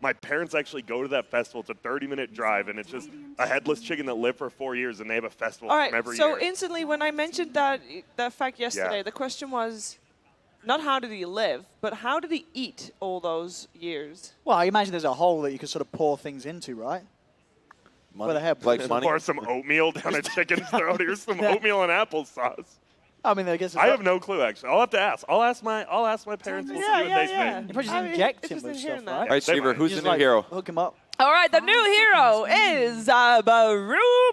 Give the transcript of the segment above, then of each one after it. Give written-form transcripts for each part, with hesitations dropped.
My parents actually go to that festival. It's a 30-minute drive, and it's just a headless chicken that lived for 4 years, and they have a festival All right, every so year. instantly when I mentioned that fact yesterday, the question was not how did he live, but how did he eat all those years? Well, I imagine there's a hole that you could sort of pour things into, right? Money. Where the heck? Like money. Pour some oatmeal down a chicken's throat. Here's some oatmeal and applesauce. I mean, I guess I have no clue, actually. I'll have to ask. I'll ask my parents. We'll see what they say. You probably just I mean, inject him interested with in stuff, hearing that. right? All right, They Stever, might. who's Just the new hero? Hook him up. All right, the new hero is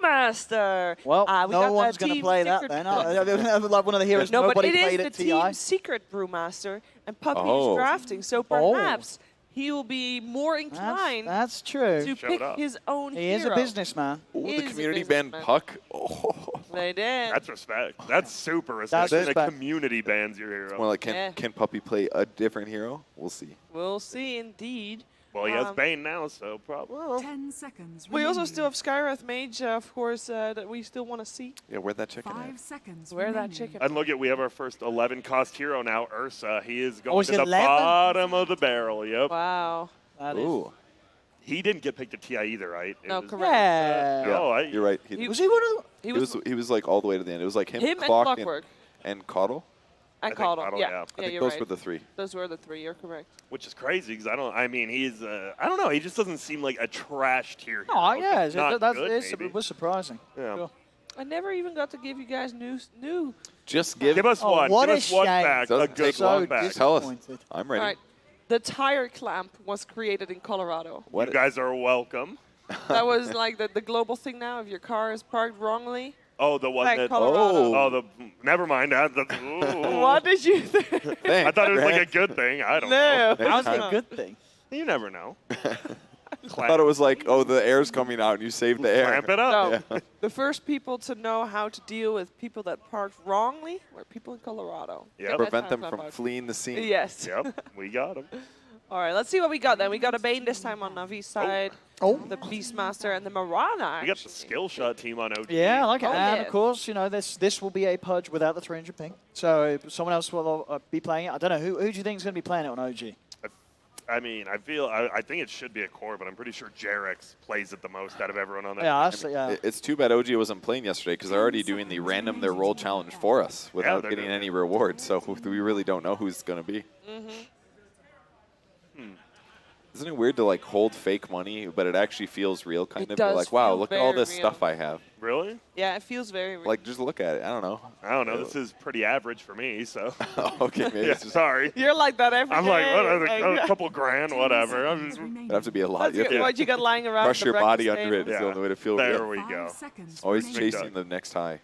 Brewmaster. Well, we no got one's the going to Team play that Secret- then. Like one of the heroes No, but nobody it played is at the TI. Team Secret Brewmaster, and Puppy Oh. is drafting, so perhaps he will be more inclined That's true. to Showed pick up. his own He hero. is a businessman. Ooh, Is the a community band businessman. Puck. Oh. They did. That's respect. That's super respect. That's The respect. community bands your hero. More like, Yeah. can Puppy play a different hero? We'll see. We'll see, indeed. Well, he has Bane now, so probably. 10 seconds. We also remaining. still have Skywrath Mage, of course, that we still want to see. Yeah, where'd that chicken 5 at? seconds. Where that remaining. chicken? And look at, we have our first 11-cost hero now, Ursa. He is going he's to the 11? bottom of the barrel. Yep. Wow. That is. Ooh, He didn't get picked at TI either, right? No, was- correct. Yeah. No, you're right. He, Was he one of He he was, was like all the way to the end. It was like him, him and Clock, Clockwork. and Caudle. And think Caudle. Caudle, Yeah, yeah. I I yeah, think you're those right. were the three. Those were the three. You're correct. which is crazy because I mean, he's I don't know. He just doesn't seem like a trash tier hero. Oh, yeah. Just not good, maybe. It was surprising. Yeah. Sure. I never even got to give you guys new. Just give. Give us Oh, one. what Give a us one shame. back. A Doesn't good take So one back. Tell us. disappointed. I'm All ready. right. The tire clamp was created in Colorado. What? You guys are welcome. That was like the global thing now. If your car is parked wrongly, Oh, the one like that. Colorado. Oh, never mind. Ooh. What did you think? I thought it was like a Grant. good thing. I don't No. know. How's it No. a good thing? You never know. I thought it was like, oh, the air's coming out and you saved the air. Clamp it up. No. The first people to know how to deal with people that parked wrongly were people in Colorado. Yep. Get that Prevent them tire from clamp out. fleeing the scene. Yes. Yep, we got him. All right, let's see what we got then. We got a Bane this time on Navi's side. Oh. The Beastmaster and the Marana. We got the actually. skill shot team on OG. Yeah, I like it. Oh, And yeah. of course, you know, this will be a purge without the 300 ping. So someone else will be playing it. I don't know. Who do you think is going to be playing it on OG? I mean, I think it should be a core, but I'm pretty sure Jarex plays it the most out of everyone on that. Yeah, yeah. It's too bad OG wasn't playing yesterday because they're already doing the random their role challenge for us without they're getting doing any it. reward. So we really don't know who's going to be. Isn't it weird to like hold fake money, but it actually feels real kind It of? You're does like, wow, feel look at all very this real. stuff I have. Really? Yeah, it feels very real. Like, just look at it. I don't know. I don't know. This is pretty average for me, so. Okay, maybe Yeah, it's just, sorry. You're like that every I'm day. like, what? Like, A couple grand, whatever. I'm just, it'd have to be a lot. That's You have good. to What you got lying around? crush the your body breakfast under it. table? It's the only way to feel there real. we 5 go. seconds. Always remaining. chasing the next high.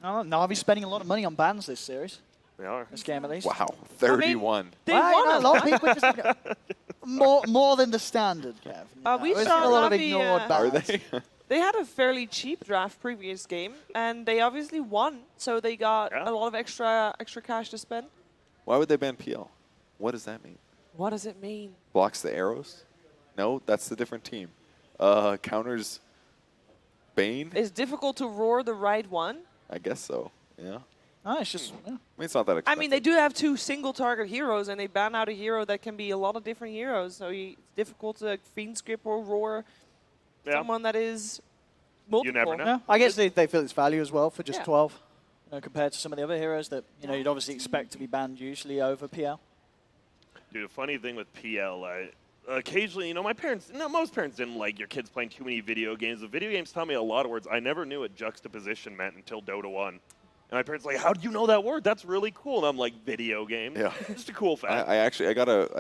No, Navi's spending a lot of money on bans this series. They are. This game at least. Wow, 31. They Well, you won know, a them. lot of people just more than the standard, Kev. We There's saw still a lot of Navi, ignored Are bans. they? They had a fairly cheap draft previous game, and they obviously won, so they got Yeah. a lot of extra cash to spend. Why would they ban PL? What does that mean? What does it mean? Blocks the arrows? No, that's the different team. Counters Bane? It's difficult to roar the right one. I guess so. Yeah. Oh, it's just I mean, it's not that I expensive. mean, they do have two single-target heroes, and they ban out a hero that can be a lot of different heroes. So it's difficult to fiend script or roar Yeah. someone that is multiple. never know. yeah, I guess they feel its value as well for just Yeah. 12, compared to some of the other heroes that you'd obviously expect to be banned usually over PL. Dude, the funny thing with PL, occasionally, my parents, most parents didn't like your kids playing too many video games. The video games taught me a lot of words. I never knew what juxtaposition meant until Dota 1. And my parents were like, how do you know that word? That's really cool. And I'm like, video game? Yeah. Just a cool fact. I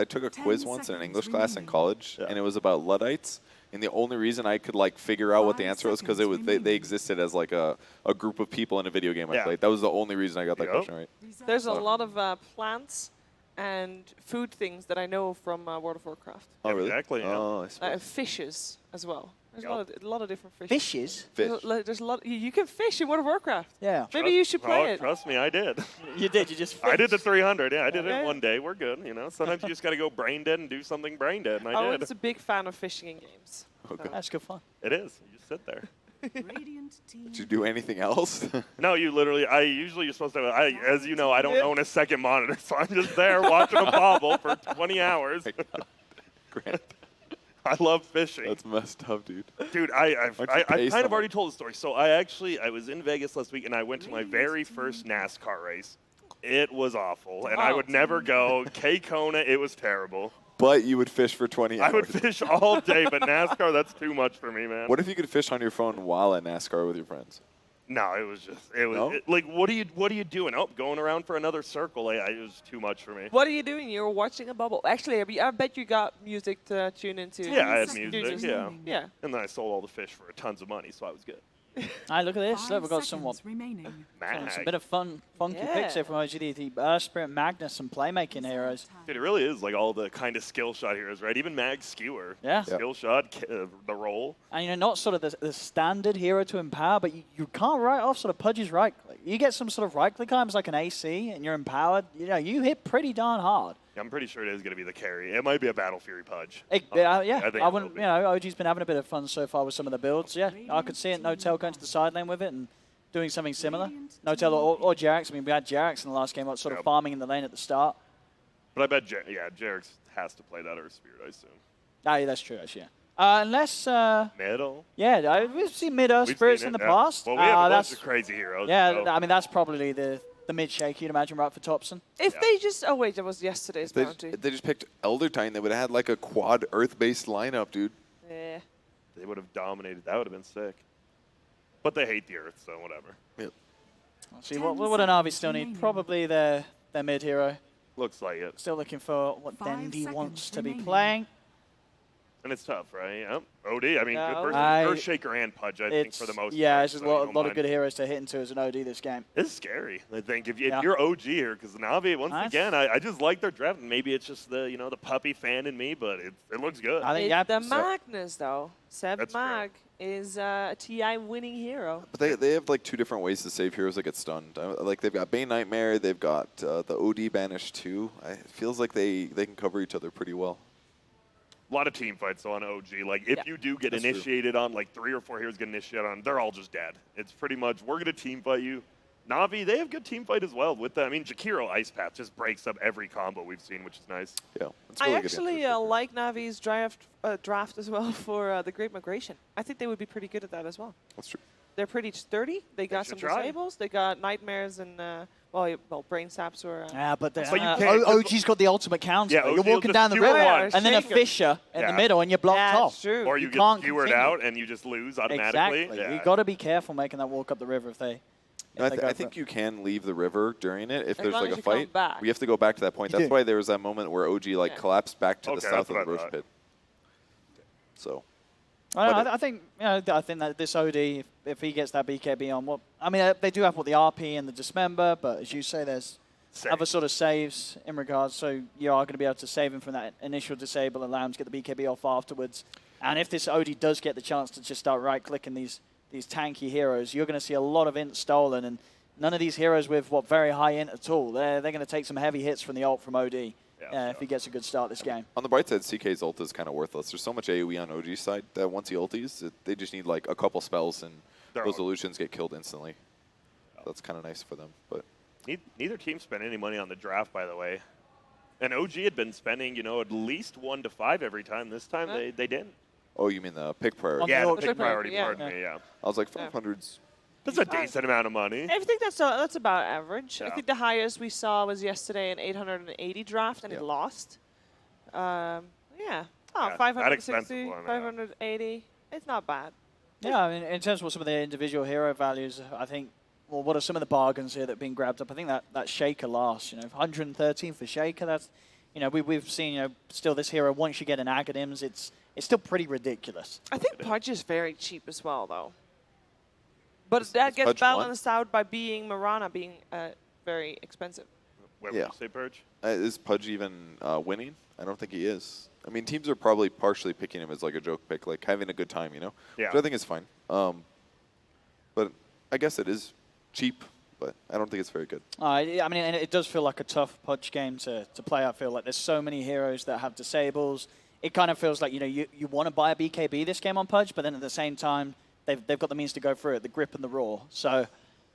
took a 10 quiz once in an seconds English class in remaining. college, and it was about Luddites. And the only reason I could like figure out what the 5 answer was because seconds they remaining. existed as like a group of people in a video game I Yeah. played. That was the only reason I got that Yep. question right. There's a lot of plants and food things that I know from World of Warcraft. Oh, really? Exactly, yeah. Oh, I suppose. Fishes as well. There's Yep. a lot of different fishes. Fishes? Fish. There's a lot. You can fish in World of Warcraft. Yeah. Maybe you should play it. Trust me, I did. You did. You just. I did the 300. Yeah, I did Okay. it one day. We're good. Sometimes you just got to go brain dead and do something brain dead, and I I did. was a big fan of fishing in games. Okay. That's good fun. It is. You just sit there. Radiant team. Did you do anything else? No, you literally. You're supposed to. As you know, I don't own a second monitor, so I'm just there watching a bobble for 20 hours. Grant. I love fishing. That's messed up, dude. Dude, I Why'd you pay kind of already someone? told the story. So I was in Vegas last week, and I went to my very first NASCAR race. It was awful, and I would never go. Kona, it was terrible. But you would fish for 20 hours. I would fish all day, but NASCAR, that's too much for me, man. What if you could fish on your phone while at NASCAR with your friends? No, it was No? like, what are you doing? Oh, going around for another circle. It was too much for me. What are you doing? You're watching a bubble. Actually, I bet you got music to tune into. Yeah, I had Seconds music, yeah. remaining. Yeah. And then I sold all the fish for tons of money, so I was good. All right, look at this. 5 Look, we've got seconds somewhat remaining. some Mag. bit of funky picks here from OGD. The Burst Spirit, Magnus, some playmaking heroes. Dude, it really is like all the kind of skill shot heroes, right? Even Mag Skewer. Yeah. Skill shot, the roll. And not sort of the standard hero to empower, but you can't write off sort of Pudge's right click. You get some sort of right click items like an AC, and you're empowered. You hit pretty darn hard. I'm pretty sure it is going to be the carry. It might be a Battle Fury Pudge. Yeah, I think I it wouldn't. will be. OG's been having a bit of fun so far with some of the builds. Yeah, I could see it. No Tail going to the side lane with it and doing something similar. No Tail or Jarex. I mean, we had Jarex in the last game, sort of Yep. farming in the lane at the start. But I bet, Jarex has to play that or Spirit, I assume. Ah, yeah, that's true. Actually, yeah. Unless, Middle. we've seen Midas We've Spirits seen in it, the yeah. past. Well, we have a bunch that's of crazy heroes. yeah. so- I mean, that's probably the mid shake you'd imagine right for Thompson. If Yeah. they just, oh wait, that was yesterday's They, bounty. they just picked Elder Titan. They would have had like a quad Earth-based lineup, dude. Yeah. They would have dominated. That would have been sick. But they hate the Earth, so whatever. Yep. See, what would an Navi still need? Probably their mid hero. Looks like it. Still looking for what 5 Dendy wants seconds to be remaining. playing. And it's tough, right? Yep. OD, I mean, Yeah, good OD. person. I- Earth Shaker and Pudge, I think, for the most part. it's a so you lot don't of mind. good heroes to hit into as an OD this game. It's scary. I think if Yeah. you're OG here, because Navi, once Nice. again, I just like their draft. Maybe it's just the puppy fan in me, but it looks good. I think The so- Magnus, though. Seb That's true. Mag is a TI winning hero. But they have like two different ways to save heroes that get stunned. Like they've got Bane Nightmare, they've got the OD Banish too. It feels like they can cover each other pretty well. A lot of team fights on OG. Like, if Yeah. you do get That's true. initiated on, like, 3 or 4 heroes get initiated on, they're all just dead. It's pretty much, we're going to team fight you. Navi, they have good team fight as well with that. I mean, Jakiro Ice Path just breaks up every combo we've seen, which is nice. Yeah, it's I really good actually answer. like Navi's draft as well for the Great Migration. I think they would be pretty good at that as well. That's true. They're pretty sturdy. They got some should try. disables. They got Nightmares and, Brain Saps or... Yeah, but, But you can't- OG's got the ultimate counter. Yeah, You're OG will walking just down the do river, it once. and then a Shaker. Fisher in the Yeah. middle, and you're blocked Yeah, off. it's true. Or you can't get skewered continue. out and you just lose automatically. Exactly. Yeah. You got to be careful making that walk up the river if they. No, I go for think it. you can leave the river during it if As there's long like as a you come fight. back. We have to go back to that point. You That's do. why there was that moment where OG like Yeah. collapsed back to the Okay, south that's of what the I Roche thought. pit. So I think I think that this OD, if he gets that BKB on, well, I mean they do have the RP and the Dismember, but as you say, there's Save. other sort of saves in regards. So you are going to be able to save him from that initial disable, allow him to get the BKB off afterwards. And if this OD does get the chance to just start right clicking these tanky heroes, you're going to see a lot of int stolen, and none of these heroes with very high int at all. They're going to take some heavy hits from the ult from OD. If he gets a good start this game. on the bright side, CK's ult is kind of worthless. There's so much AoE on OG's side that once he ulties, they just need like a couple spells and They're those all- illusions get killed instantly. That's kind of nice for them. But Neither team spent any money on the draft, by the way. And OG had been spending, at least 1 to 5 every time. This time Huh? they didn't. oh, you mean the pick priority? On Yeah, the the ult- pick priority, yeah. pardon me, yeah. I was like Yeah. 500s. That's a decent amount of money. I think that's about average. I Yeah. think the highest we saw was yesterday an 880 draft, and Yeah. it lost. Yeah. Oh, Yeah, that 560, expensive one, yeah. 580. It's not bad. Yeah, I mean, in terms of what some of the individual hero values, I think, well, what are some of the bargains here that have been grabbed up? I think that Shaker last, 113 for Shaker. That's, we've seen, still this hero, once you get an Agadims, it's still pretty ridiculous. I think Pudge is very cheap as well, though. But Is that gets Pudge one? balanced out by being Marana being very expensive. Where Yeah. would you say, Purge? Is Pudge even winning? I don't think he is. I mean, teams are probably partially picking him as like a joke pick, like having a good time, Yeah. Which I think is fine. But I guess it is cheap, but I don't think it's very good. I mean, and it does feel like a tough Pudge game to play. I feel like there's so many heroes that have disables. It kind of feels like, you want to buy a BKB this game on Pudge, but then at the same time, they've got the means to go through it, the grip and the raw. So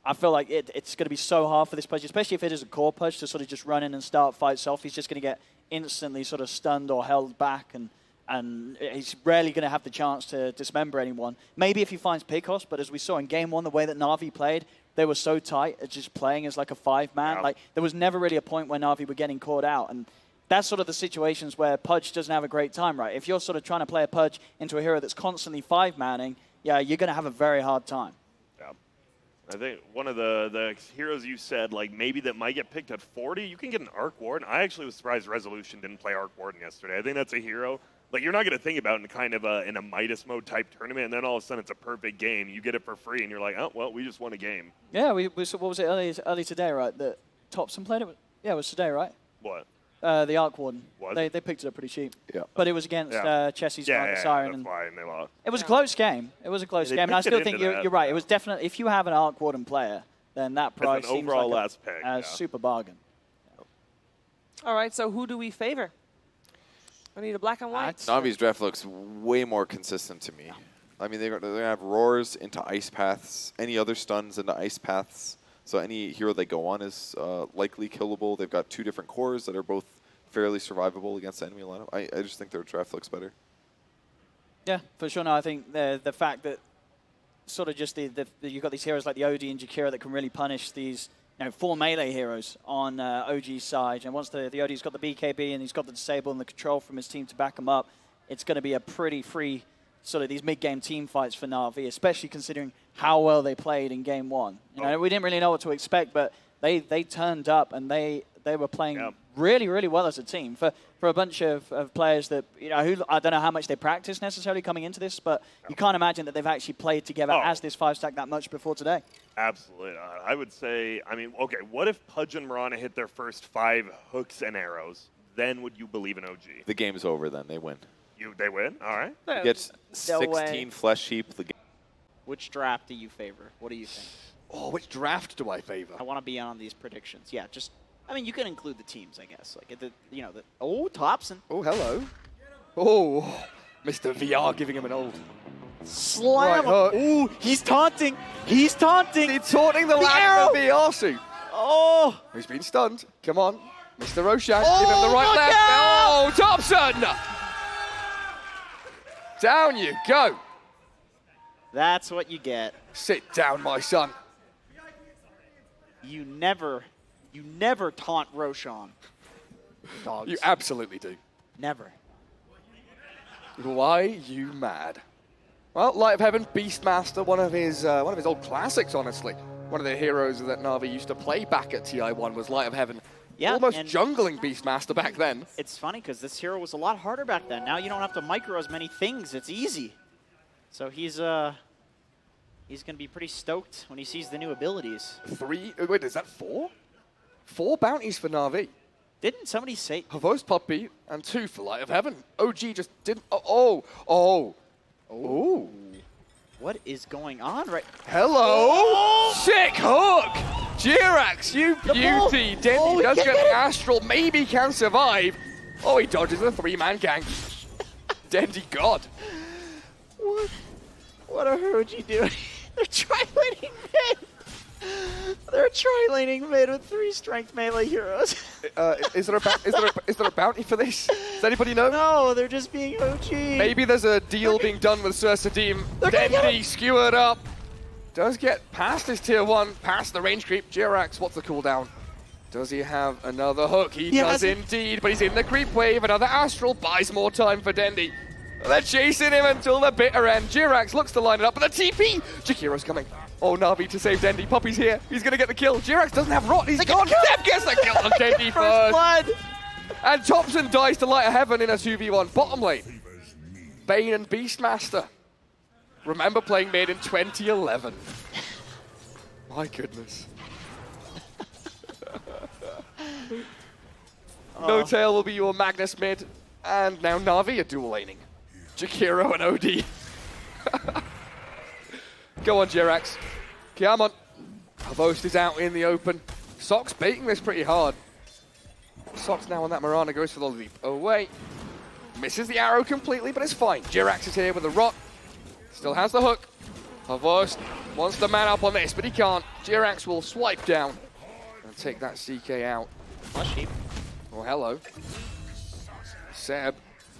I feel like it's going to be so hard for this Pudge, especially if it is a core Pudge, to sort of just run in and start fights off. He's just going to get instantly sort of stunned or held back, and and he's rarely going to have the chance to dismember anyone. Maybe if he finds Picos, but as we saw in game 1, the way that Navi played, they were so tight at just playing as like a 5-man. Yeah. Like there was never really a point where Navi were getting caught out, and that's sort of the situations where Pudge doesn't have a great time, right? If you're sort of trying to play a Pudge into a hero that's constantly 5-manning, yeah, you're going to have a very hard time. Yeah. I think one of the heroes you said, like maybe that might get picked at 40, you can get an Arc Warden. I actually was surprised Resolution didn't play Arc Warden yesterday. I think that's a hero like you're not going to think about in kind of in a Midas mode type tournament, and then all of a sudden it's a perfect game. You get it for free, and you're like, oh, well, we just won a game. Yeah, what was it early today, right? That Thompson played it? Yeah, it was today, right? What? The Arc Warden. Was they picked it up pretty cheap. Yeah. But it was against Chessie's Siren. That's why, and they lost. It was a close game. It was a close they game, and I picked it still think into you're that, right. yeah. It was definitely, if you have an Arc Warden player, then that price an seems overall like last pick, a yeah. super bargain. All right, so who do we favor? I need a black and white. Navi's draft looks way more consistent to me. I mean, they're going to have roars into ice paths, any other stuns into ice paths. So any hero they go on is likely killable. They've got 2 different cores that are both fairly survivable against the enemy lineup. I just think their draft looks better. Yeah, for sure. No, I think the fact that sort of just you've got these heroes like the OD and Jakira that can really punish these 4 melee heroes on OG's side. And once the OD's got the BKB and he's got the disable and the control from his team to back him up, it's going to be a pretty free sort of these mid-game team fights for Navi, especially considering how well they played in game 1. We didn't really know what to expect, but they turned up and they were playing really, really well as a team. For a bunch of players that, who I don't know how much they practice necessarily coming into this, but you can't imagine that they've actually played together as this 5-stack that much before today. Absolutely. I would say, I mean, okay, what if Pudge and Marana hit their first 5 hooks and arrows? Then would you believe in OG? The game's over then. They win. They win? All right. You get 16 flesh heap. The game. Which draft do you favor? What do you think? Oh, which draft do I favor? I want to be on these predictions. Yeah, I mean, you can include the teams, I guess. Like oh, Thompson. Oh, hello. Oh, Mr. VR giving him an old. Slam. Right, Ooh, he's taunting. He's taunting. He's taunting the lad in the VR suit. Oh. He's been stunned. Come on. Mr. Roshan, give him the right left. Oh, Thompson. Down you go. That's what you get. Sit down, my son. You never taunt Roshan. Dogs. You absolutely do. Never. Why you mad? Well, Light of Heaven, Beastmaster, one of his old classics, honestly. One of the heroes that Navi used to play back at TI1 was Light of Heaven. Yeah, almost and jungling Beastmaster back then. It's funny because this hero was a lot harder back then. Now you don't have to micro as many things. It's easy. So he's going to be pretty stoked when he sees the new abilities. 3, wait, is that 4? 4 bounties for Navi. Didn't somebody say? Havos Puppy and 2 for Light of Heaven. OG just didn't. Oh. What is going on right? Hello. Oh! Sick hook. Jirax, you beauty. Dendy does get the Astral. Maybe can survive. Oh, he dodges a 3-man gang. Dendy God. What are OG doing? They're tri-laning mid. They're tri-laning mid with 3 strength melee heroes. Is there a bounty for this? Does anybody know? No, they're just being OG. Maybe there's a deal being done with Sursadeem. Dendy skewered up. Does get past his tier 1, past the range creep. Jirax, what's the cooldown? Does he have another hook? He does indeed, but he's in the creep wave. Another Astral buys more time for Dendy. They're chasing him until the bitter end. Jirax looks to line it up, but the TP! Jakira's coming. Oh, Navi to save Dendy. Puppy's here. He's going to get the kill. Jirax doesn't have rot. He's gone. Deb gets the kill on Dendy first. Blood. And Thompson dies to Light of Heaven in a 2v1 bottom lane. Bane and Beastmaster. Remember playing mid in 2011. My goodness. No Tail will be your Magnus mid. And now Navi are dual laning. Jakiro and OD. Go on, Jirax. Come on. Havos is out in the open. Sock's baiting this pretty hard. Sock's now on that Marana, goes for the leap away. Misses the arrow completely, but it's fine. Jirax is here with a rot. Still has the hook. Havos wants to man up on this, but he can't. Jirax will swipe down and take that CK out. Flush heap. Oh, hello. Seb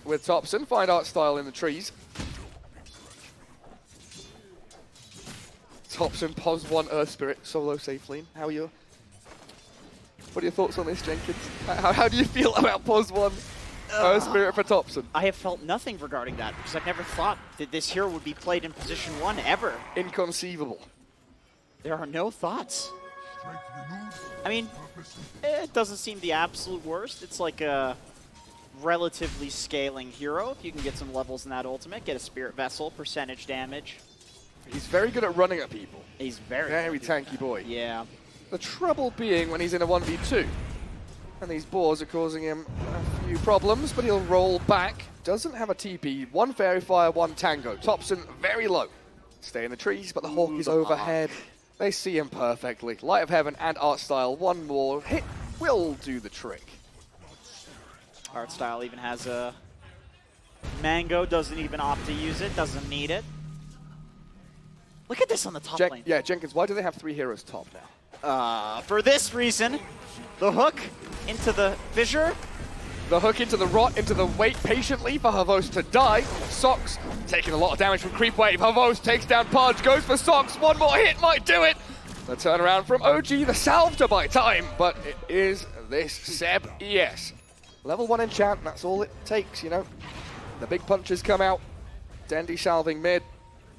with Topson. Find art style in the trees. Topson, pos 1 Earth Spirit, solo safe lane. How are you? What are your thoughts on this, Jenkins? How do you feel about pos 1 Earth Spirit for Topson? I have felt nothing regarding that because I've never thought that this hero would be played in position 1 ever. Inconceivable. There are no thoughts. I mean, it doesn't seem the absolute worst. It's like a relatively scaling hero. If you can get some levels in that ultimate, get a Spirit Vessel, percentage damage. He's very good at running at people. He's very tanky boy. Yeah. The trouble being when he's in a 1v2. And these boars are causing him a few problems, but he'll roll back. Doesn't have a TP. 1 Fairy Fire, 1 Tango. Topson very low. Stay in the trees, but the Hawk is overhead. They see him perfectly. Light of Heaven and Art Style. One more hit will do the trick. Art Style even has a Mango, doesn't even opt to use it, doesn't need it. Look at this on the top lane. Yeah, Jenkins, why do they have 3 heroes top now? For this reason, the hook into the fissure. The hook into the rot, into the wait patiently for Havos to die. Sox taking a lot of damage from Creep Wave. Havos takes down Pudge, goes for Sox. One more hit might do it. The turnaround from OG, the salve to buy time, but it is this Seb ES. Level 1 enchant, that's all it takes, you know. The big punches come out. Dendy salving mid.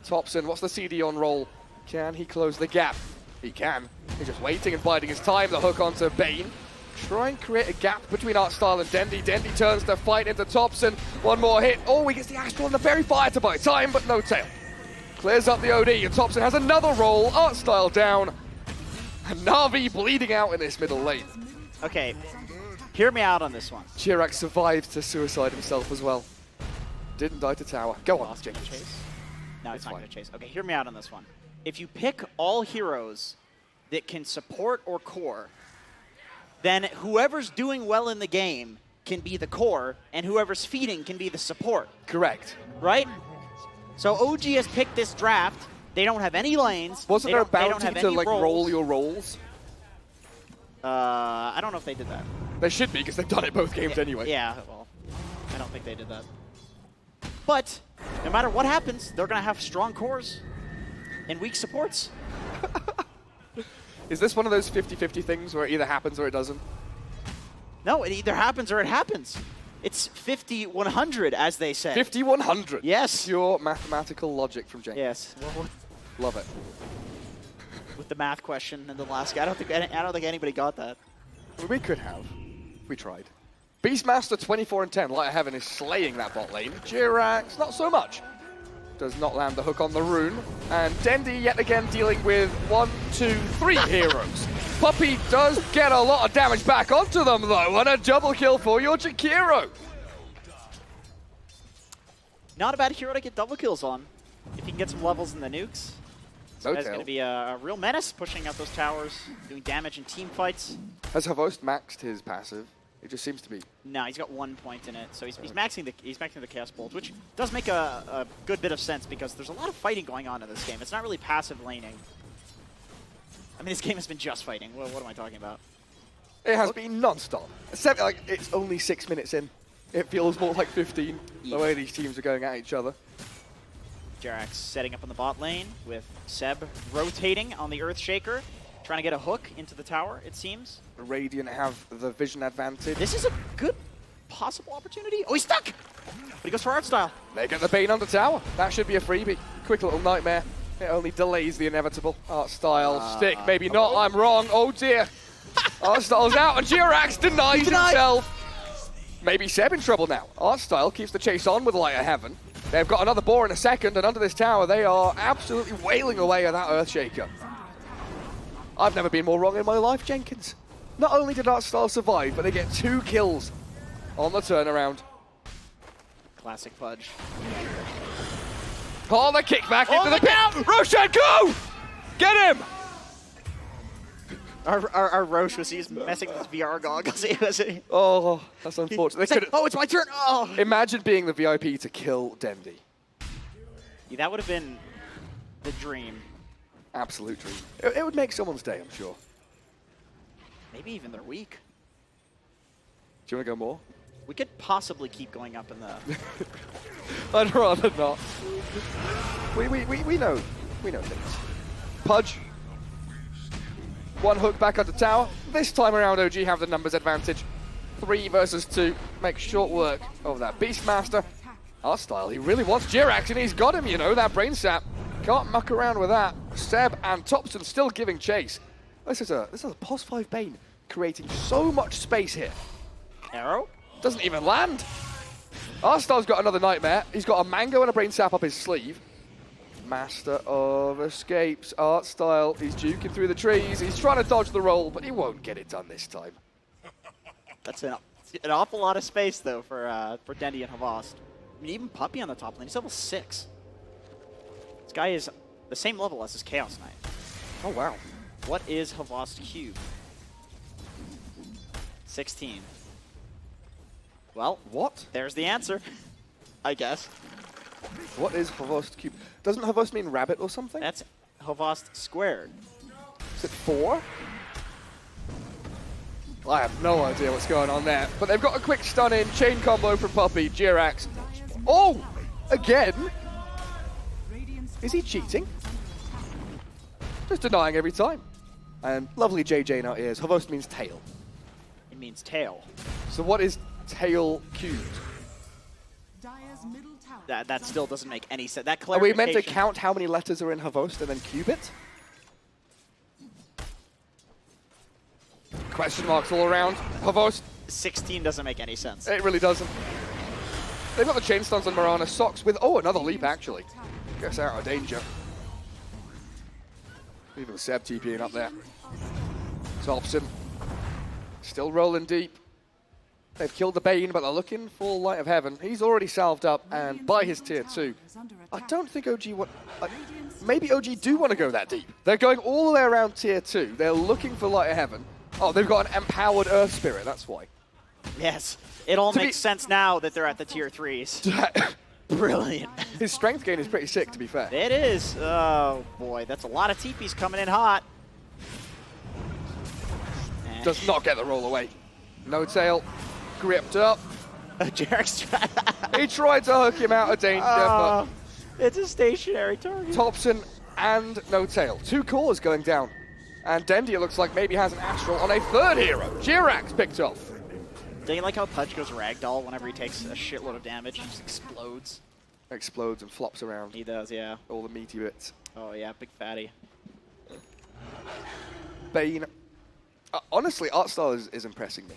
Topson, what's the CD on roll? Can he close the gap? He can. He's just waiting and biding his time. The hook onto Bane. Try and create a gap between Artstyle and Dendy. Dendy turns the fight into Topson. One more hit. Oh, he gets the Astral and the Fairy Fire to buy time, but no tail. Clears up the OD, and Topson has another roll. Artstyle down. And Navi bleeding out in this middle lane. Okay, hear me out on this one. Chirac survived to suicide himself as well. Didn't die to tower. Go on, Lost Jenkins. chase. No, it's not fine. going to chase. Okay, hear me out on this one. If you pick all heroes that can support or core, then whoever's doing well in the game can be the core, and whoever's feeding can be the support. Correct. Right? So OG has picked this draft. They don't have any lanes. Wasn't They there a don't- they don't bounty have to any like roles. roll your rolls? I don't know if they did that. There should be, because they've done it both games anyway. Yeah, well, I don't think they did that. But no matter what happens, they're going to have strong cores and weak supports. Is this one of those 50-50 things where it either happens or it doesn't? No, it either happens or it happens. It's 50-100, as they say. 50-100. Yes. Pure mathematical logic from Jenkins. Yes. Well, Love it. with the math question in the last game, I don't think anybody got that. We could have. We tried. Beastmaster 24 and 10. Light of Heaven is slaying that bot lane. Jirax, not so much. Does not land the hook on the rune. And Dendy yet again dealing with 1, 2, 3 heroes. Puppey does get a lot of damage back onto them though, and a double kill for your Jakiro. Not a bad hero to get double kills on. If you can get some levels in the nukes. No That's tail. going to be a real menace, pushing out those towers, doing damage in team fights. Has Havost maxed his passive? It just seems to be. No, he's got 1 point in it, so he's maxing the Chaos Bolt, which does make a good bit of sense because there's a lot of fighting going on in this game. It's not really passive laning. I mean, this game has been just fighting. What am I talking about? It has been non-stop. Except like it's only 6 minutes in. It feels more like 15 the way these teams are going at each other. Jirax setting up on the bot lane with Seb rotating on the Earthshaker, trying to get a hook into the tower, it seems. Radiant have the vision advantage. This is a good possible opportunity. Oh, he's stuck! But he goes for art style. They get the Bane on the tower. That should be a freebie. Quick little nightmare. It only delays the inevitable. Art style, stick, maybe not. I'm wrong. Oh dear. Art style's out and Jirax denies himself. Maybe Seb in trouble now. Art style keeps the chase on with Light of Heaven. They've got another boar in a second, and under this tower, they are absolutely wailing away at that Earthshaker. I've never been more wrong in my life, Jenkins. Not only did Artstyle survive, but they get 2 kills on the turnaround. Classic Pudge. Oh, the kickback into the pit! Roshan, go! Get him! Our Roche was messing with his VR goggles. Oh, that's unfortunate. They Like, could oh, it's my turn! Oh! imagine being the VIP to kill Dendy. Yeah, that would have been the dream. Absolute dream. It would make someone's day, I'm sure. Maybe even their week. Do you want to go more? We could possibly keep going up in the... I'd rather not. We know. We know things. Pudge. One hook back at the tower. This time around, OG have the numbers advantage. 3 versus 2. Make short work of that Beastmaster. Artstyle, he really wants Jirax, and he's got him, you know, that brain sap. Can't muck around with that. Seb and Thompson still giving chase. This is a pos 5 Bane creating so much space here. Arrow? Doesn't even land. Artstyle's got another nightmare. He's got a mango and a brain sap up his sleeve. Master of escapes, Artstyle. He's juking through the trees. He's trying to dodge the roll, but he won't get it done this time. That's an awful lot of space, though, for Dendy and Havast. I mean, even Puppy on the top lane, he's level 6. This guy is the same level as his Chaos Knight. Oh, wow. What is Havast cube? 16. Well, What? there's the answer, I guess. What is Havast cube? Doesn't Havast mean rabbit or something? That's Havast squared. Is it 4? I have no idea what's going on there. But they've got a quick stun in. Chain combo from Puppy. Jirax. Oh! Again? Is he cheating? Just denying every time. And lovely JJ in our ears. Havast means tail. It means tail. So what is tail cubed? That still doesn't make any sense. That Are we meant to clarification- count how many letters are in Havast and then cube it? Question marks all around. Havast, 16 doesn't make any sense. it really doesn't. They've got the chain stuns on Mirana. Socks with, oh, another leap actually. Gets out of danger. Even Seb TPing up there. Thompson. Still rolling deep. They've killed the Bane, but they're looking for Light of Heaven. He's already salved up, and by his tier 2. I don't think OG want... maybe OG do want to go that deep. They're going all the way around tier 2. They're looking for Light of Heaven. Oh, they've got an empowered Earth Spirit, that's why. Yes, it all To be- makes sense now that they're at the tier 3s. Brilliant. His strength gain is pretty sick, to be fair. It is. Oh, boy. That's a lot of TPs coming in hot. And Does not get the roll away. No tail. Gripped up. Jarek's He tried to hook him out of danger, but it's a stationary target. Thompson and no tail. 2 cores going down. And Dendy, it looks like, maybe has an Astral on a 3rd hero. Jirax picked off. Do you like how Pudge goes ragdoll whenever he takes a shitload of damage? He just explodes. Explodes and flops around. He does, yeah. All the meaty bits. Oh, yeah, big fatty. Bane. Honestly, Artstyle is impressing me.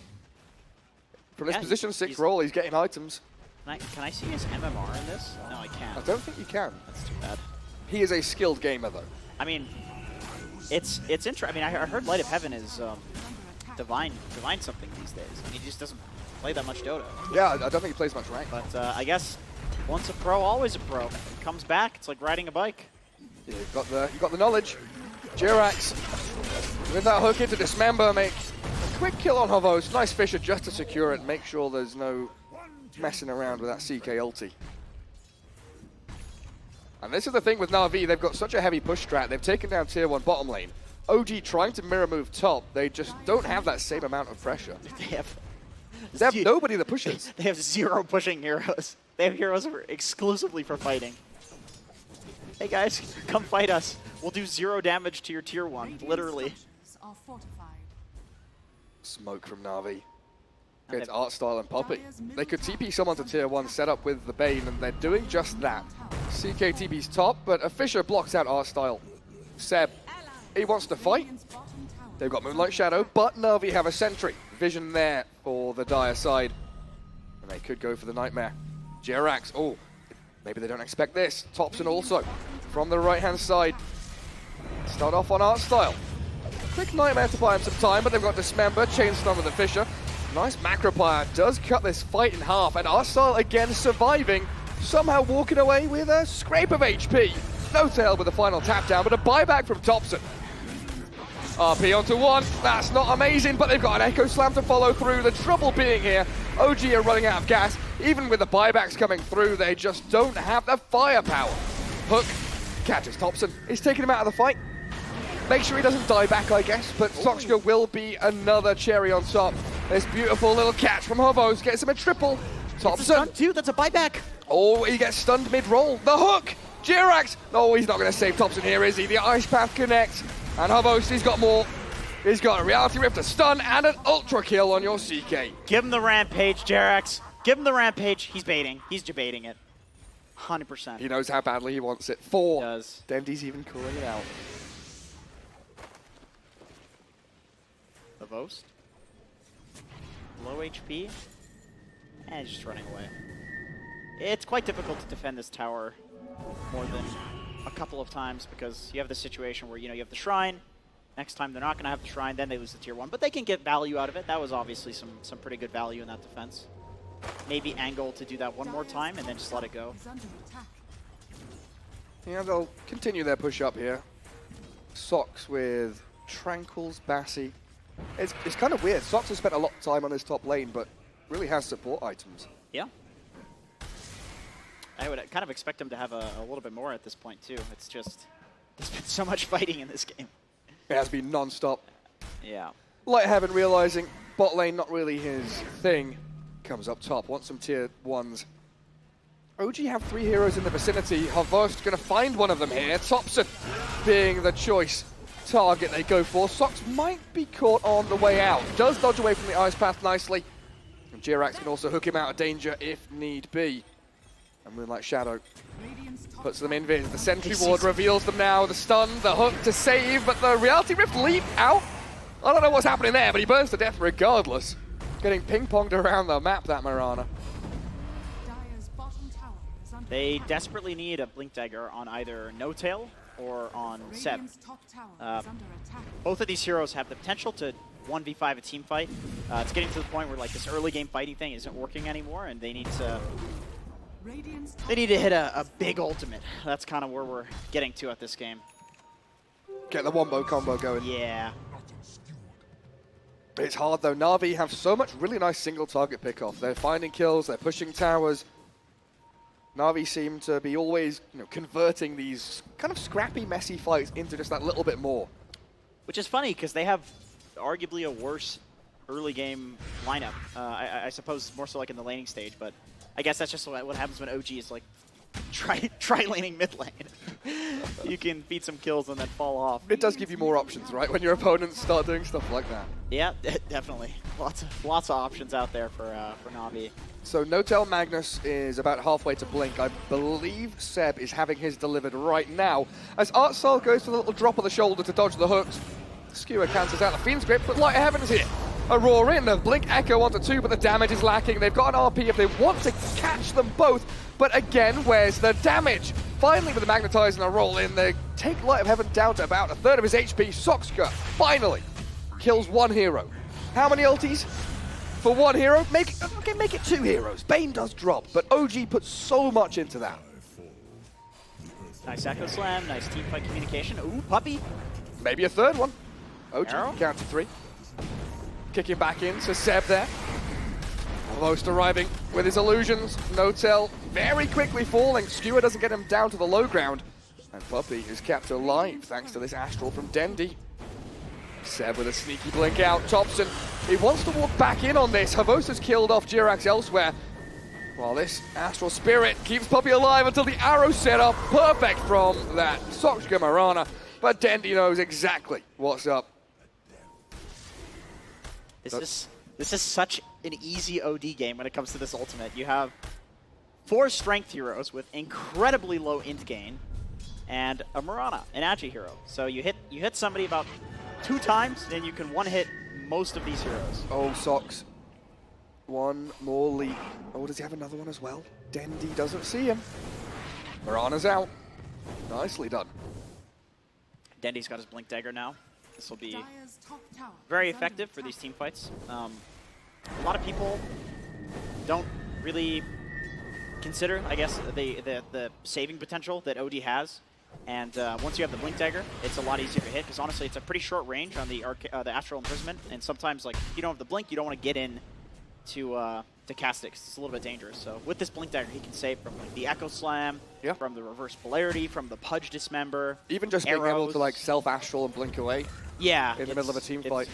From his Yeah, position 6 he's- roll, he's getting items. Can I see his MMR in this? No, I can't. I don't think you can. That's too bad. He is a skilled gamer, though. I mean, it's interesting. I mean, I heard Light of Heaven is divine something these days. I mean, he just doesn't play that much Dota. Yeah, I don't think he plays much rank. But I guess once a pro, always a pro. Comes back, it's like riding a bike. Yeah, you got the knowledge. Jirax with that hook into Dismember, make a quick kill on Havos. Nice Fisher just to secure it, make sure there's no messing around with that CK ulti. And this is the thing with Navi, they've got such a heavy push strat. They've taken down tier 1 bottom lane. OG trying to mirror move top, they just don't have that same amount of pressure. They have nobody that pushes. They have 0 pushing heroes. They have heroes exclusively for fighting. Hey guys, come fight us. We'll do 0 damage to your tier 1, literally. Smoke from Navi. It's Artstyle and Poppy. They could TP someone to tier 1, set up with the Bane, and they're doing just that. CK TP's top, but a Fisher blocks out Artstyle. Seb, he wants to fight. They've got Moonlight Shadow, but Navi have a sentry. Vision there for the Dire side. And they could go for the Nightmare. Jirax, oh, maybe they don't expect this. Thompson also from the right-hand side. Start off on Artstyle. Quick Nightmare to buy him some time, but they've got Dismember, Chain Stun with the Fisher. Nice Macropire does cut this fight in half, and Artstyle again surviving, somehow walking away with a scrape of HP. No tail with the final tap down, but a buyback from Thompson. RP onto 1, that's not amazing, but they've got an Echo Slam to follow through. The trouble being here, OG are running out of gas. Even with the buybacks coming through, they just don't have the firepower. Hook catches Thompson, he's taking him out of the fight. Make sure he doesn't die back, I guess, but Soxka will be another cherry on top. This beautiful little catch from Hovos gets him a triple. Thompson. Stun too, that's a buyback. Oh, he gets stunned mid-roll. The hook! Jirax! No, he's not going to save Thompson here, is he? The Ice Path connects. And Hovos, he's got more. He's got a Reality Rift, a stun, and an ultra kill on your CK. Give him the rampage, Jirax. Give him the rampage. He's baiting. He's debating it. 100%. He knows how badly he wants it. 4. He does. Dendy's even calling it out. The Vost. Low HP. And just running away. It's quite difficult to defend this tower more than a couple of times because you have the situation where, you know, you have the shrine. Next time they're not going to have the shrine, then they lose the tier 1. But they can get value out of it. That was obviously some pretty good value in that defense. Maybe angle to do that one more time and then just let it go. Yeah, they'll continue their push up here. Sox with Tranquils, Bassi. It's kind of weird. Sox has spent a lot of time on this top lane, but really has support items. Yeah. I would kind of expect them to have a little bit more at this point, too. It's just, there's been so much fighting in this game. It has been non-stop. Yeah. Light Heaven realizing bot lane not really his thing. Comes up top, wants some tier 1s. OG have 3 heroes in the vicinity. Harvost going to find one of them here. Thompson being the choice target they go for. Sox might be caught on the way out. Does dodge away from the Ice Path nicely. And Jirax can also hook him out of danger if need be. And Moonlight Shadow puts them in vis. The Sentry Ward reveals them now. The stun, the hook to save, but the Reality Rift leap out. I don't know what's happening there, but he burns to death regardless. Getting ping-ponged around the map, that Mirana. They desperately need a Blink Dagger on either No Tail or on Seb. Both of these heroes have the potential to 1v5 a team fight. It's getting to the point where like this early game fighting thing isn't working anymore, and they need to hit a big ultimate. That's kind of where we're getting to at this game. Get the wombo combo going. Yeah. It's hard though. Navi have so much really nice single target pick-off. They're finding kills, they're pushing towers. Navi seem to be always, you know, converting these kind of scrappy, messy fights into just that little bit more. Which is funny because they have arguably a worse early game lineup. I suppose more so like in the laning stage, but I guess that's just what happens when OG is like try laning mid lane. You can beat some kills and then fall off. It does give you more options, right? When your opponents start doing stuff like that. Yeah, definitely. Lots of options out there for Navi. So Notel Magnus is about halfway to Blink. I believe Seb is having his delivered right now. As Artsal goes for the little drop of the shoulder to dodge the hooks. Skewer cancels out the Fiend's Grip, but Light of Heaven's here. Aurora in, the Blink Echo onto 2, but the damage is lacking. They've got an RP if they want to catch them both. But again, where's the damage? Finally, with the Magnetize and a roll in, they take Light of Heaven down to about a third of his HP. Soxka finally kills one hero. How many ultis? For one hero? Make it 2 heroes. Bane does drop, but OG puts so much into that. Nice Echo Slam, nice teamfight communication. Ooh, Puppy. Maybe a third one. OG Arrow? count to 3. Kicking back in to Seb there. Almost arriving with his illusions. Notel very quickly falling. Skewer doesn't get him down to the low ground. And Puppy is kept alive thanks to this Astral from Dendy. Seb with a sneaky blink out. Thompson, he wants to walk back in on this. Havosa's killed off Jirax elsewhere. While this Astral Spirit keeps Puppy alive until the arrow set up. Perfect from that Soxka Mirana. But Dendy knows exactly what's up. This is such an easy OD game when it comes to this ultimate. You have 4 strength heroes with incredibly low int gain, and a Mirana, an Agi hero. So you hit somebody about 2 times, then you can one-hit most of these heroes. Oh, Sox. One more leap. Oh, does he have another one as well? Dendy doesn't see him. Mirana's out. Nicely done. Dendy's got his Blink Dagger now. This will be very effective for these team fights. A lot of people don't really consider, I guess, the saving potential that OD has. And once you have the Blink Dagger, it's a lot easier to hit because honestly, it's a pretty short range on the Astral Imprisonment. And sometimes, like, if you don't have the Blink, you don't want to get in to cast it 'cause it's a little bit dangerous. So with this Blink Dagger, he can save from like the Echo Slam, from the Reverse Polarity, from the Pudge Dismember, even just being able to like self-Astral and blink away. Yeah, In the middle of a team fight.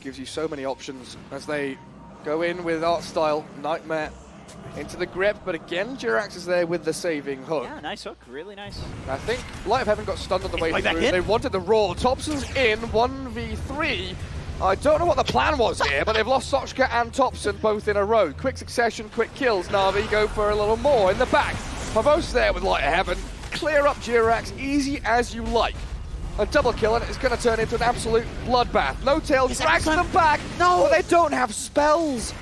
gives you so many options as they go in with art style, Nightmare into the grip, but again, Jirax is there with the saving hook. Yeah, nice hook, really nice. I think Light of Heaven got stunned on the way Like that through. hit? They wanted the roar. Thompson's in 1v3. I don't know what the plan was here, but they've lost Sochka and Thompson both in a row. Quick succession, quick kills. Navi go for a little more in the back. Pavos there with Light of Heaven. Clear up Jirax, easy as you like. A double kill, and it's going to turn into an absolute bloodbath. No Tail drags them back. No, they don't have spells.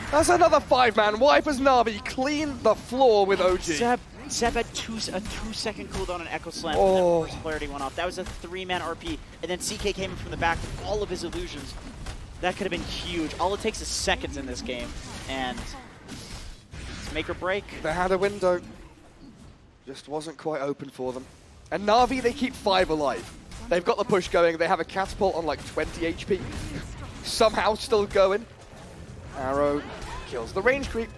That's another 5-man wipe as Navi clean the floor with OG. Seb had a 2-second cooldown on Echo Slam Oh. when that first polarity went off. That was a 3-man RP, and then CK came in from the back with all of his illusions. That could have been huge. All it takes is seconds in this game, and it's make or break. They had a window. Just wasn't quite open for them. And Navi, they keep 5 alive. They've got the push going. They have a catapult on like 20 HP. Somehow still going. Arrow kills the range creep.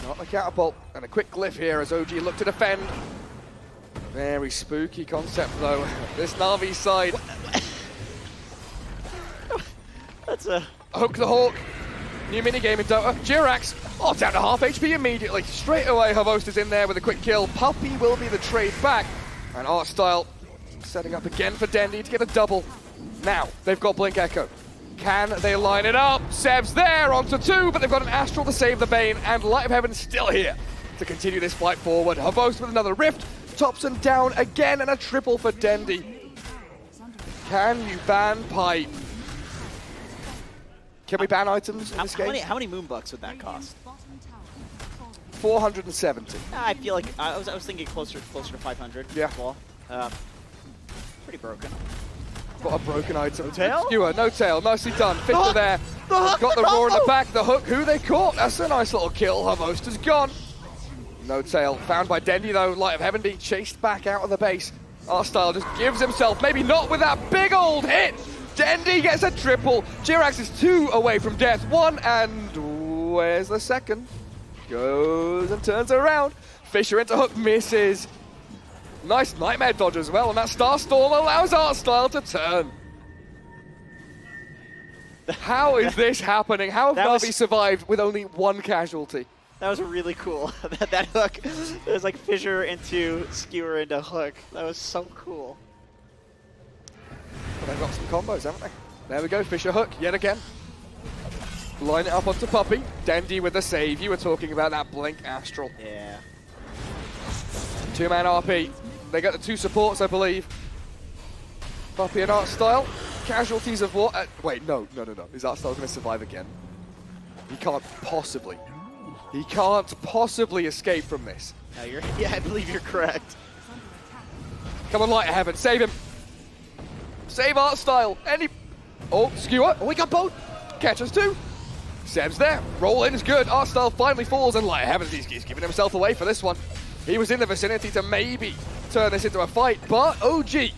Not the catapult. And a quick glyph here as OG look to defend. Very spooky concept though. This Navi side. That's a... Hook the Hawk. New minigame in Dota. Jirax. Oh, down to half HP immediately. Straight away, Havost is in there with a quick kill. Puppy will be the trade back. And Artstyle setting up again for Dendy to get a double. Now, they've got Blink Echo. Can they line it up? Seb's there onto 2, but they've got an Astral to save the Bane, and Light of Heaven still here to continue this fight forward. Havost with another Rift. Thompson down again, and a triple for Dendy. Can you ban Pipe? Can we ban items in this game? How many moonbucks would that cost? 470. I feel like I was thinking closer to 500. Yeah. As well. Pretty broken. Got a broken item. No tail? Skewer, no tail. Nicely done. Fisher there. Got the roar in the back. The hook. Who they caught? That's a nice little kill. Havost is gone. No tail. Found by Dendy though. Light of Heaven being chased back out of the base. Artstyle just gives himself. Maybe not with that big old hit. Dendy gets a triple. Jirax is 2 away from death. 1 and where's the second? Goes and turns around. Fisher into hook, misses. Nice Nightmare dodge as well, and that Starstorm allows Artstyle to turn. How is this happening? How have Navi survived with only 1 casualty? That was really cool. that hook. It was like Fisher into Skewer into hook. That was so cool. Well, they've got some combos, haven't they? There we go, Fisher hook yet again. Line it up onto Puppy. Dendy with the save. You were talking about that Blink Astral. Yeah. 2-man RP. They got the 2 supports, I believe. Puppy and Artstyle. Casualties of what? Wait, no. Is Artstyle going to survive again? He can't possibly. He can't possibly escape from this. No, yeah, I believe you're correct. Come on, Light of Heaven. Save him. Save Artstyle. Oh, Skewer. Oh, we got both. Catches 2. Seb's there. Roll in is good. Artstyle finally falls, and Light of Heaven, he's giving himself away for this one. He was in the vicinity to maybe turn this into a fight, but OG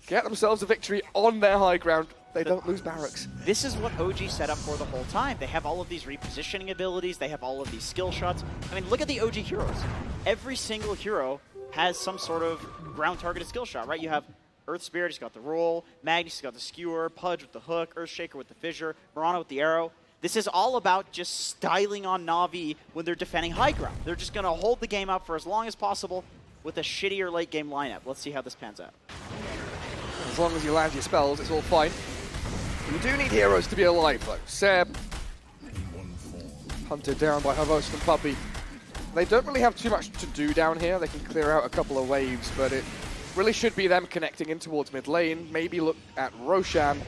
get themselves a victory on their high ground. They don't lose barracks. This is what OG set up for the whole time. They have all of these repositioning abilities. They have all of these skill shots. I mean, look at the OG heroes. Every single hero has some sort of ground-targeted skill shot, right? You have Earth Spirit, he's got the roll. Magnus, he's got the skewer. Pudge with the hook. Earthshaker with the fissure. Mirana with the arrow. This is all about just styling on Navi when they're defending high ground. They're just going to hold the game up for as long as possible with a shittier late-game lineup. Let's see how this pans out. As long as you land your spells, it's all fine. You do need heroes to be alive, though. Seb, hunted down by Havost and Puppy. They don't really have too much to do down here. They can clear out a couple of waves, but it really should be them connecting in towards mid lane. Maybe look at Roshan.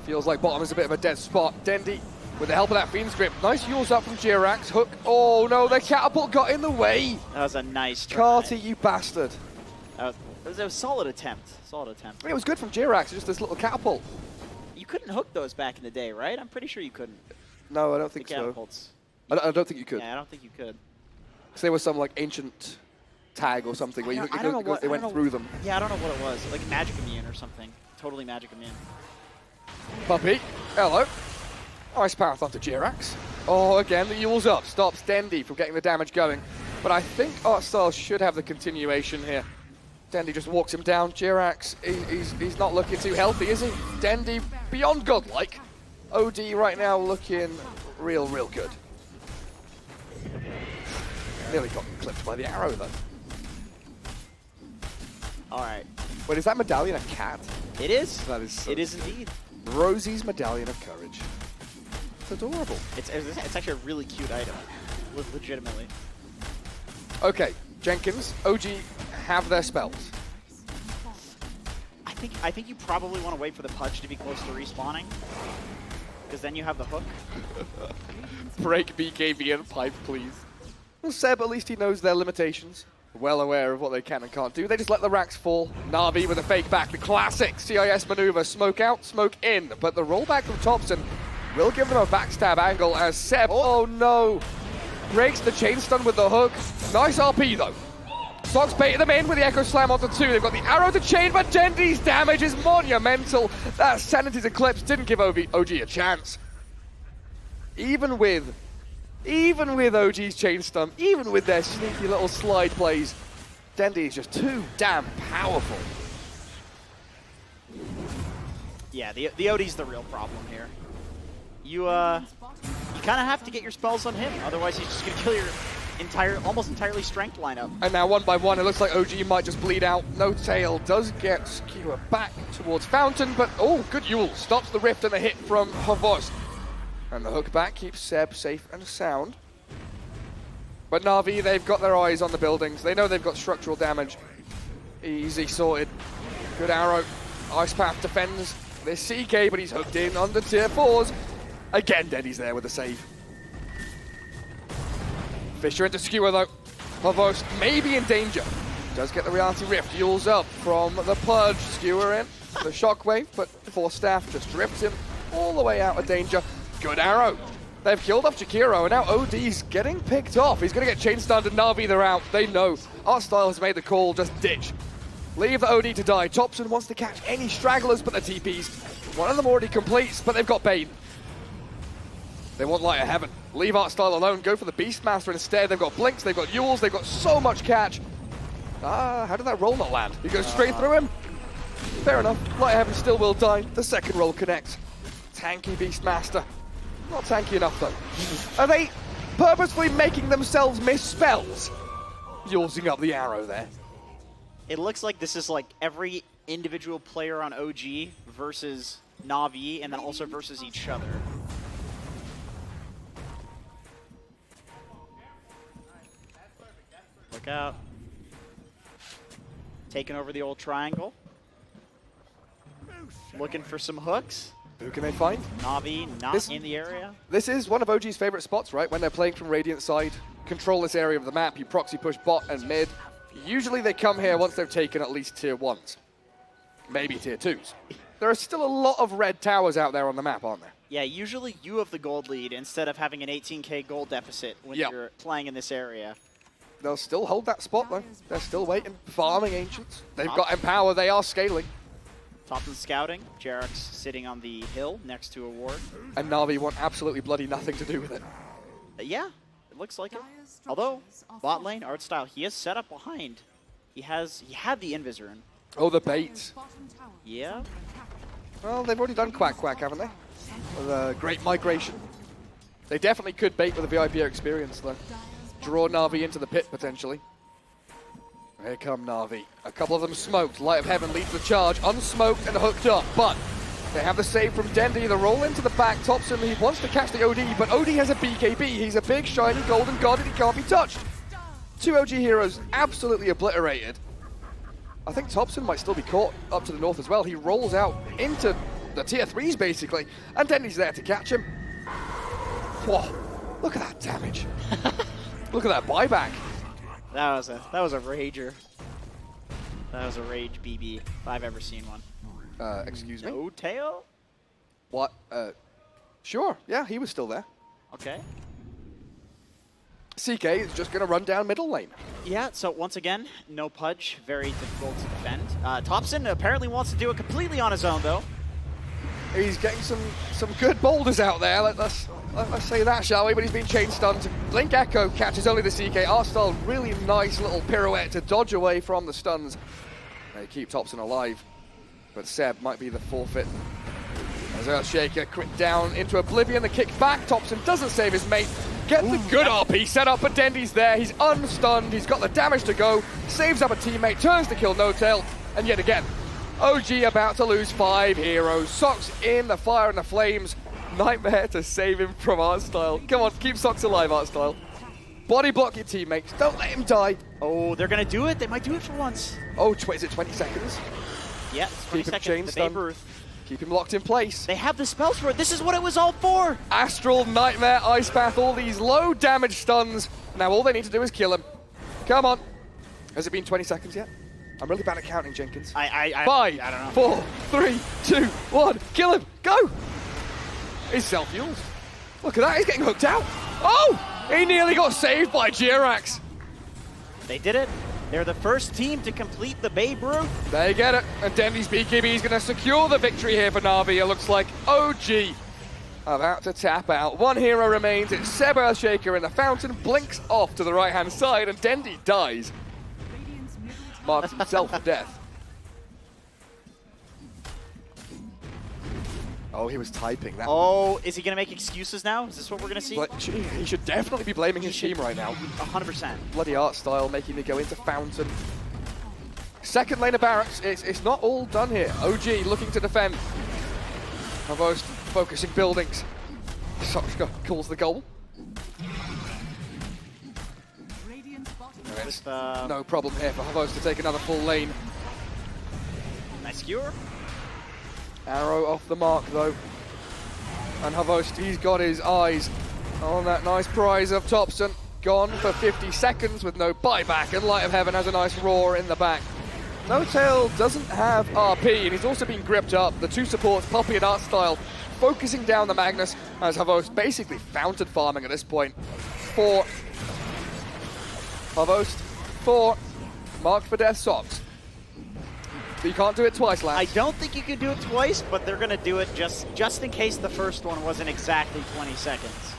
Feels like bottom is a bit of a dead spot. Dendy, with the help of that Fiend's Grip. Nice Yules up from Jirax. Hook. Oh no, the catapult got in the way. That was a nice try. Carty, you bastard. It was a solid attempt. Solid attempt. I mean, it was good from Jirax, just this little catapult. You couldn't hook those back in the day, right? I'm pretty sure you couldn't. No, I don't think The so. catapults. I don't think you could. Yeah, I don't think you could. Because there was some like ancient tag or something where they went through them. Yeah, I don't know what it was. Like Magic Immune or something. Totally Magic Immune. Puppy, hello. Ice path onto Jirax. Oh, again, the Yule's up. Stops Dendy from getting the damage going. But I think Artstyle should have the continuation here. Dendy just walks him down. Jirax, he's not looking too healthy, is he? Dendy, beyond godlike. OD right now looking real good. Nearly got clipped by the arrow, though. All right. Wait, is that medallion a cat? It is. That is so It is indeed. Rosie's Medallion of Courage. It's adorable. It's actually a really cute item, legitimately. Okay, Jenkins, OG have their spells. I think you probably want to wait for the Pudge to be close to respawning, because then you have the hook. Break BKB and pipe, please. Well, Seb, at least he knows their limitations. Well aware of what they can and can't do. They just let the racks fall. Navi with a fake back. The classic CIS maneuver. Smoke out, smoke in. But the rollback from Thompson will give them a backstab angle as Seb, oh no, breaks the chain stun with the hook. Nice RP though. Sox baited them in with the Echo Slam onto 2. They've got the arrow to chain, but Dendy's damage is monumental. That Sanity's Eclipse didn't give OG a chance. Even with OG's chain stun, even with their sneaky little slide plays, Dendy is just too damn powerful. Yeah, the OD's the real problem here. You kind of have to get your spells on him, otherwise he's just gonna kill your almost entirely strength lineup. And now one by one, it looks like OG might just bleed out. No tail does get Skewer back towards Fountain, but oh, good Yule stops the rift and the hit from Havos. And the hook back keeps Seb safe and sound. But Navi, they've got their eyes on the buildings. They know they've got structural damage. Easy sorted. Good arrow. Ice Path defends this CK, but he's hooked in under tier 4s. Again, Denny's there with a save. Fisher into Skewer though. Havos may be in danger. Does get the reality rift. Yule's up from the Pudge. Skewer in. The shockwave, but Forstaff just drifts him all the way out of danger. Good arrow. They've killed off Jakiro, and now OD's getting picked off. He's going to get chain stunned, and Navi, they're out. They know. Artstyle has made the call, just ditch. Leave the OD to die. Thompson wants to catch any stragglers but the TPs. One of them already completes, but they've got Bane. They want Light of Heaven. Leave Artstyle alone. Go for the Beastmaster instead. They've got Blinks, they've got Yules, they've got so much catch. How did that roll not land? He goes straight through him. Fair enough. Light of Heaven still will die. The second roll connects. Tanky Beastmaster. Not tanky enough though. Are they purposefully making themselves miss spells? Using up the arrow there. It looks like this is like every individual player on OG versus Navi, and then also versus each other. Look out. Taking over the old triangle. Looking for some hooks. Who can they find? Navi not in the area. This is one of OG's favorite spots, right? When they're playing from Radiant side, control this area of the map, you proxy push bot and mid. Usually they come here once they've taken at least tier 1s. Maybe tier 2s. There are still a lot of red towers out there on the map, aren't there? Yeah, usually you have the gold lead instead of having an 18k gold deficit when you're playing in this area. They'll still hold that spot though. They're still waiting, farming Ancients. They've got Empower, they are scaling. Thompson scouting, Jerax sitting on the hill next to a ward. And Navi want absolutely bloody nothing to do with it. Yeah, it looks like it. Although, bot lane, Artstyle, he is set up behind. He had the Invisor in. Oh, the bait. Yeah. Well, they've already done Quack Quack, haven't they? With a Great Migration. They definitely could bait with a VIP experience though. Draw Navi into the pit potentially. Here come Navi. A couple of them smoked. Light of Heaven leads the charge, unsmoked and hooked up, but they have the save from Dendy. The roll into the back. Thompson, he wants to catch the OD, but OD has a BKB. He's a big, shiny, golden god and he can't be touched. 2 OG heroes absolutely obliterated. I think Thompson might still be caught up to the north as well. He rolls out into the tier 3s basically, and Dendy's there to catch him. Whoa, look at that damage. Look at that buyback. That was a rager. That was a rage BB if I've ever seen one. Excuse me? No tail? What? Sure, yeah, he was still there. Okay. CK is just going to run down middle lane. Yeah, so once again, no Pudge, very difficult to defend. Thompson apparently wants to do it completely on his own though. He's getting some good boulders out there, let's say that, shall we? But he's been chain stunned. Blink Echo catches only the CK. Artstyle, really nice little pirouette to dodge away from the stuns. They keep Thompson alive, but Seb might be the forfeit. As Earthshaker crit down into oblivion, the kick back. Thompson doesn't save his mate. Get the good RP set up, but Dendy's there. He's unstunned. He's got the damage to go. Saves up a teammate, turns to kill No Tail, and yet again, OG about to lose 5 heroes. Sox in the fire and the flames. Nightmare to save him from Artstyle. Come on, keep Sox alive, Artstyle. Body block your teammates. Don't let him die. Oh, they're going to do it. They might do it for once. Oh, is it 20 seconds? Yeah, it's 20 Keep him seconds. chain The stun. Babe Ruth. Keep him locked in place. They have the spells for it. This is what it was all for. Astral, Nightmare, Ice Path, all these low damage stuns. Now all they need to do is kill him. Come on. Has it been 20 seconds yet? I'm really bad at counting, Jenkins. I 5, I don't know. 4, 3, 2, 1. Kill him. Go. He's self-fueled. Look at that. He's getting hooked out. Oh! He nearly got saved by Jirax. They did it. They're the first team to complete the Babe Ruth. They get it. And Dendy's BKB is going to secure the victory here for Navi. It looks like OG about to tap out. 1 hero remains. It's Seb Earthshaker, and the fountain blinks off to the right-hand side, and Dendy dies. Marks himself for death. Oh, he was typing that. Oh, is he going to make excuses now? Is this what we're going to see? He should definitely be blaming his team right now. 100%. Bloody Artstyle making me go into fountain. Second lane of barracks. It's not all done here. OG looking to defend. Havost focusing buildings. Soxka calls the goal. Just, No problem here for Havost to take another full lane. nice skewer. Arrow off the mark though. And Havost, he's got his eyes on that nice prize of Thompson. Gone for 50 seconds with no buyback, and Light of Heaven has a nice roar in the back. No Tail doesn't have RP, and he's also been gripped up. The 2 supports, Poppy and Artstyle, focusing down the Magnus, as Havost basically fountain farming at this point. 4. Havost, 4. Marked for death Sox. But you can't do it twice, I lads. don't think you can do it twice, but they're going to do it just in case the first one wasn't exactly 20 seconds.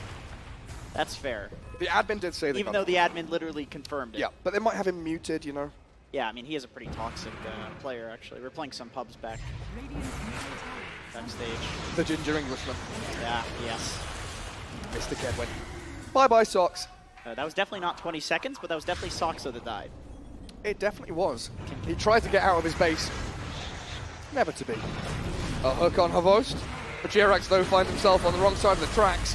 That's fair. The admin did say that. Even though the admin literally confirmed it. Yeah, but they might have him muted, you know. Yeah, I mean, he is a pretty toxic player, actually. We're playing some pubs backstage. The ginger Englishman. Yeah, yes. Mr. Kedwin. Bye-bye, Sox. That was definitely not 20 seconds, but that was definitely Soxa that died. It definitely was. He tried to get out of his base. Never to be. A hook on Havost. But Jirax, though, finds himself on the wrong side of the tracks.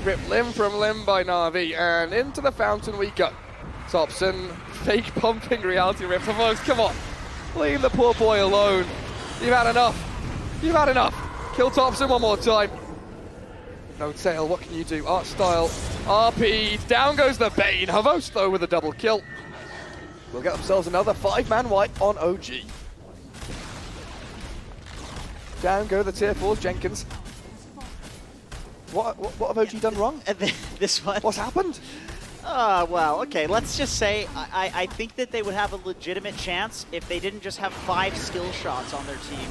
Ripped limb from limb by Navi, and into the fountain we go. Thompson, fake pumping reality rip. Havost, come on. Leave the poor boy alone. You've had enough. You've had enough. Kill Thompson one more time. No Tail, what can you do? Artstyle, RP, down goes the Bane. Havost, though, with a double kill. We'll get themselves another 5-man wipe on OG. Down go the tier 4s, Jenkins. What have OG done wrong? This one? What's happened? Well, okay, let's just say I think that they would have a legitimate chance if they didn't just have 5 skill shots on their team